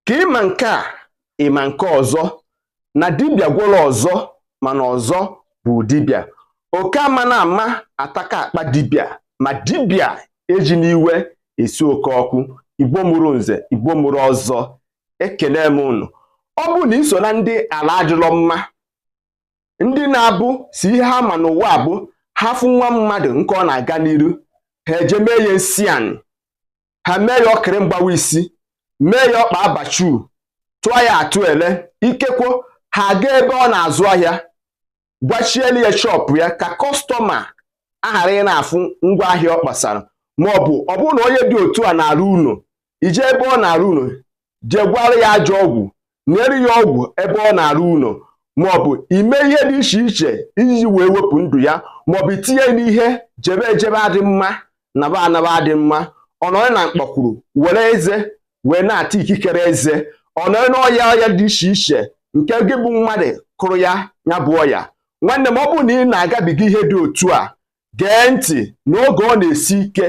ka ịma nke a ịma nke ọzọ na dibịa gwọrọ ọzọ mana ọzọ bụ dibịa. Oke ama na ama ataka akpa dibịa, ma dibịa eji n'iwe esi oke ọkụ. Igbo mụrụ nze, Igbo mụrụ ọzọ, ekele m unu. Ọ bụ na iso na ndị ala adịrọ mma, ndị na-abụ si ihe ha ma n'ụwa bụ ha fụ nwa mmadụ nke ọ na-aga n'iru, ha eje mee ya nsị anị, ha mee ya ọkịrị mgbawa isi, mee ya ọkpa abachu, tụọ ya atụ ele, ikekwo ha aga ebe ọ na-azụ ahịa gwachielu ya shọpụ ya ka kọstọma aghara ị na-afụ ngwa ahịa ọ kpasara. Ma ọ bụ na onye dị otu a na-arụ ụlọ, ije ebe ọ na-arụ ụlọ jee gwara ya ajọ ọgwụ, nyere ya ọgwụ ebe ọ na-arụ ụlọ, ma ọ bụ ime ihe dị iche iche iji wee wepụ ndụ ya, ma ọ bụ itinye n'ihe jebe ejebe adị mma naba anaba adị mma. Ọ nọrọ na mkpakwuru were eze wee na-ata ikikere eze, ọ nọrọ n'ọya ọya dị iche iche nke gị bụ mmadụ kụrụ ya ya bụ ọya. Nwanne m, ọ bụ na ị na-agabiga ihe dị otu a, gee ntị n'oge ọ na-esi ike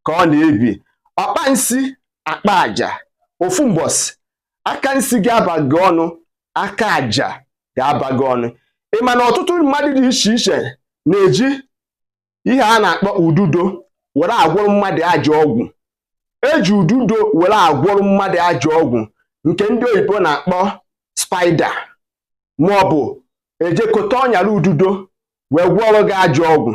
ka ọ na-ebi. Ọkpa nsị akpa aja, ofu mbọsị aka nsị ga-aba gị ọnụ, aka aja ga-aba gị ọnụ. Ị ma na ọtụtụ mmadụ dị iche iche na-eji ihe a na-akpọ ududo were agwọrọ mmadụ ajọ ọgwụ. Eji ududo were agwọrọ mmadụ ajọ ọgwụ nke ndị oyibo na-akpọ spider, ma ọ bụ ejekọta ọnyara ududo wee gwọrọ gị ajọ ọgwụ.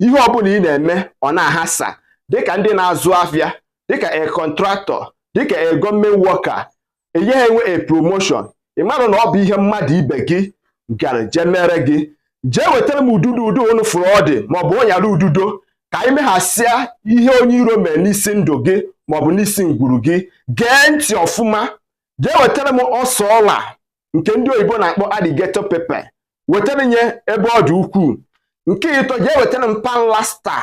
Ihe ọbụla ị na-eme ọ na-ahasa, dịka ndị na-azụ afịa, dịka a contractor, dịka a government worker, enyeghị enwe a promotion. Ị marụ na ọ bụ ihe mmadụ ibe gị gara jee mere gị. Jee wetara m ududo unu fụrụ ọ dị, maọbụ ọnyara ududo, ka anyị meghasịa ihe onye iro mere n'isi ndụ gị maọbụ n'isi ngwuru gị. Gee ntị ọfụma, jee wetara m ọsọ ọla nke ndị oyibo na-akpọ alligator pepper, wetara nye ebe ọ dị ukwuu. Nke ịtọ, jee wetara m panlasta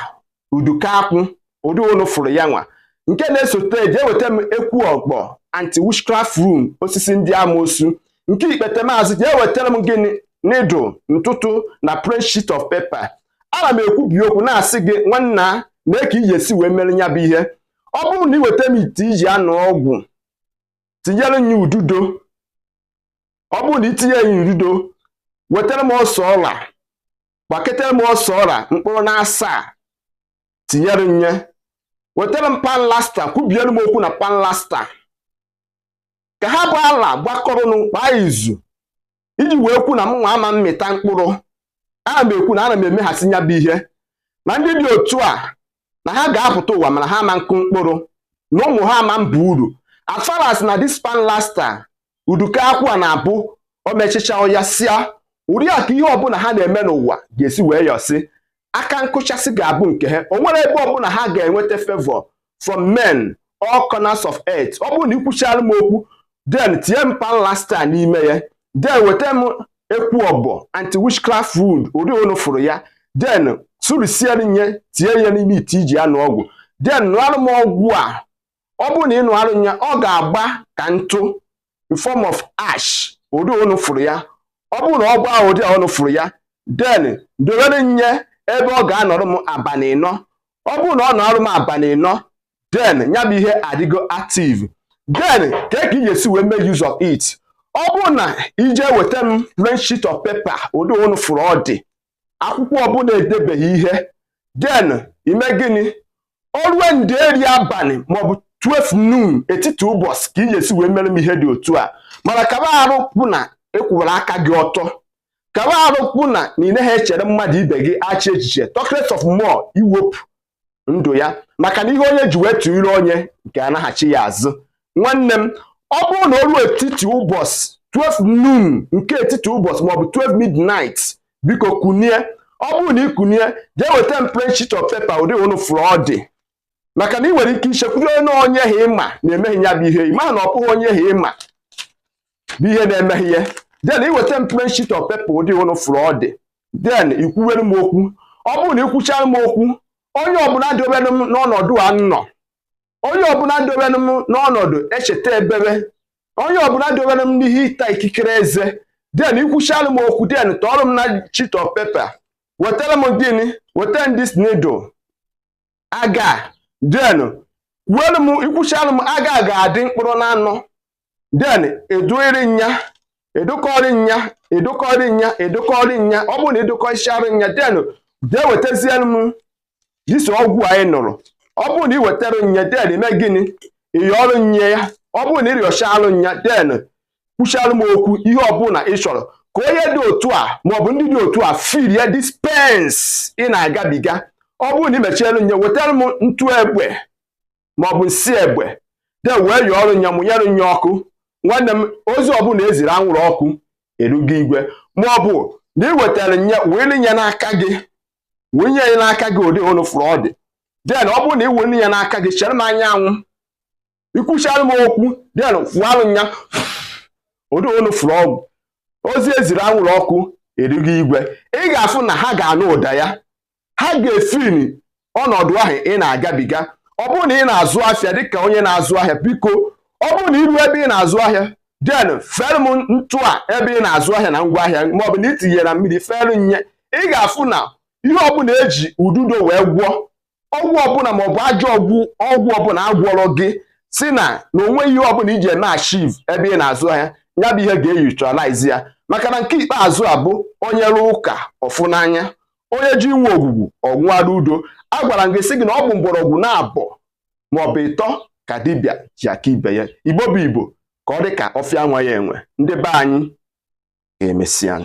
uduka akwụ ụdị unu fụrụ ya nwa. Nke na-esote, jee wetara m ekwu ọkpọ anti witchcraft room, osisi ndị amoosu. Nke ikpete maazị, jee wetara m gịnị needle, ntụtụ na plain sheet of paper. Ana m ekwubi okwu na-asị gị nwanna na ka ị ga-esi wee mere ya bụ ihe. Ọ bụrụ na ị weta m ite iji anụ ọgwụ, tinyere nye ududo. Ọ bụrụ na itinye ya ududo, wetara m ọsọ ọla, gbaketara m ọsọ ọla mkpụrụ na asaa, tinyere nye. Wetara m panlasta, kwubiere m okwu na panlasta, ka ha bụ ala gbakọrọnụ kpaa izu iji wee kwu na m nwa ama mmịta mkpụrụ. Ana m ekwu na ana m emeghasị ya bụ ihe, na ndị dị otu a na ha ga-apụta ụwa mana ha ama nkụ mkpụrụ, na ụmụ ha ama mba uru. As far as na this panlasta uduka akwụ a na-abụ o mechicha ya sia, ụdị a ka ihe ọbụla ha na-eme n'ụwa ga-esi wee yọsị. Aka nkụchasị ga-abụ nke ha. O nwere ebe ọbụla ha ga-enweta favor from men all corners of earth. Ọ bụrụ na ikwuchara m okwu, then tinye m panlasta n'ime ya, then weta m ekwu ọgbọ anti witchcraft wood ụdị unu fụrụ ya, then sụrisiere nye tinye ya n'ime ite iji anụ ọgwụ, then nụarụ m ọgwụ a. Ọ bụrụ na ị nụarụ ya, ọ ga-agba ka ntụ in form of ash ụdị unu fụrụ ya. Ọ bụrụ na ọ gbaa ụdị unu fụrụ ya, then dowere nye ebe ọ ga-anọrọ m abalị ịnọ. Ọ bụrụ na ọ nọrọ m abalị ịnọ, then ya bụ ihe adịgo active. Then ka ị ga-esi wee make use of it. Ọ bụrụ na ije weta m plain sheet of paper ụdị unu fụrụ ọ dị, akwụkwọ ọbụla edebeghị ihe, then ime gịnị? Orue nde eri abalị maọbụ 12 noon etiti ụbọchị ka ị ga-esi wee mere m ihe dị otu a. Mana kaba arụ kwụ na ekwuwara aka gị ọtọ, kaba arụ kwụ na ị naghị echere mmadụ ibe gị achị echiche, talk of more iwepụ ndụ ya, maka na ihe onye ji wee tụọ ire onye nke anaghachi ya azụ. Nwanne m, ọ bụrụ na o ruo etiti ụbọchị 12 noon nke etiti ụbọchị maọbụ 12 midnight, biko kunie. Ọ bụrụ na ị kunie, jee weta m plain sheet of paper ụdị unu fụrụ ọ dị, maka na ị nwere ike ichekwudo na onye ha ịma na-emeghị ya bụ ihe. Ịma na ọ bụghị onye ha ịma bụ ihe na-emeghị ihe. Then iweta m plain sheet of paper ụdị unu fụrụ ọ dị, then ikwuwere m okwu. Ọ bụrụ na ikwuchara m okwu, onye ọbụla dobere m n'ọnọdụ a nọ, onye ọbụla dobere m n'ọnọdụ echeta ebere, onye ọbụla dobere m n'ihe ịta ikikere eze, then ikwuchara m okwu, then tọọrọ m na sheet of paper, wetara m gịnị? Wetara m this needle, aga, then ikwuchara m aga ga-adị mkpụrụ na anọ, then eduiri nya edukọrị nya ọ bụrụ na edukọchara nya then dee wetaziere m disi ọgwụ anyị nụrụ. Ọ bụrụ na ị wetara nya then eme gịnị ịyọrọ nya ya. Ọ bụrụ na ị rịọchalụ nya then kwuchalụ m okwu ihe ọbụla ị chọrọ ka onye dị otu a maọbụ ndị dị otu a feel ya dispense ị na-agabiga. Ọ bụrụ na ị mechielu nya wetara m ntụ egbe maọbụ nsị egbe then wee yọọrọ nya mụnyere nya ọkụ. Nwanne m ozi ọbụla eziri anwụrụ ọkụ erugo igwe. Maọbụ na ị wetara nya wee nya n'aka gị wunye ya n'aka gị ụdị onu fụrụ ọ dị then ọ bụrụ na ị wunye ya n'aka gị chere m anyanwụ ikwuchara m okwu then fụarụ nya ụdị onu fụrụ ọgwụ ozi eziri anwụrụ ọkụ erugo igwe. Ị ga-afụ na ha ga-anụ ụda ya, ha ga-efini ọnọdụ ahụ ị na-agabiga. Ọ bụrụ na ị na-azụ ahịa dịka onye na-azụ ahịa, biko ọ bụrụ na iru ebe ị na-azụ ahịa then fere m ntụ a ebe ị na-azụ ahịa na ngwa ahịa maọbụ na itinyere na mmiri fere nye. Ị ga-afụ na ihe ọbụla eji ududo wee gwọọ ọgwụ ọbụla maọbụ ajọ ọgwụ ọbụla agwọrọ gị si na onwe ihe ọbụla iji eme achieve ebe ị na-azụ ahịa ya bụ ihe ga-eyutralize ya. Maka na nke ikpeazụ a bụ onye rụọ ụka ọfụ n'anya, onye ji nwe ogwugwu ọnwụara udo. A gwara m gị sị gị na ọ bụ mgbọrọgwụ na-abọ maọbụ ịtọ ka dibịa ji aka ibe ya. Igbo bụ Igbo ka ọ dị ka ọfịa nwa ya enwe. Ndị be anyị ga-emesịa.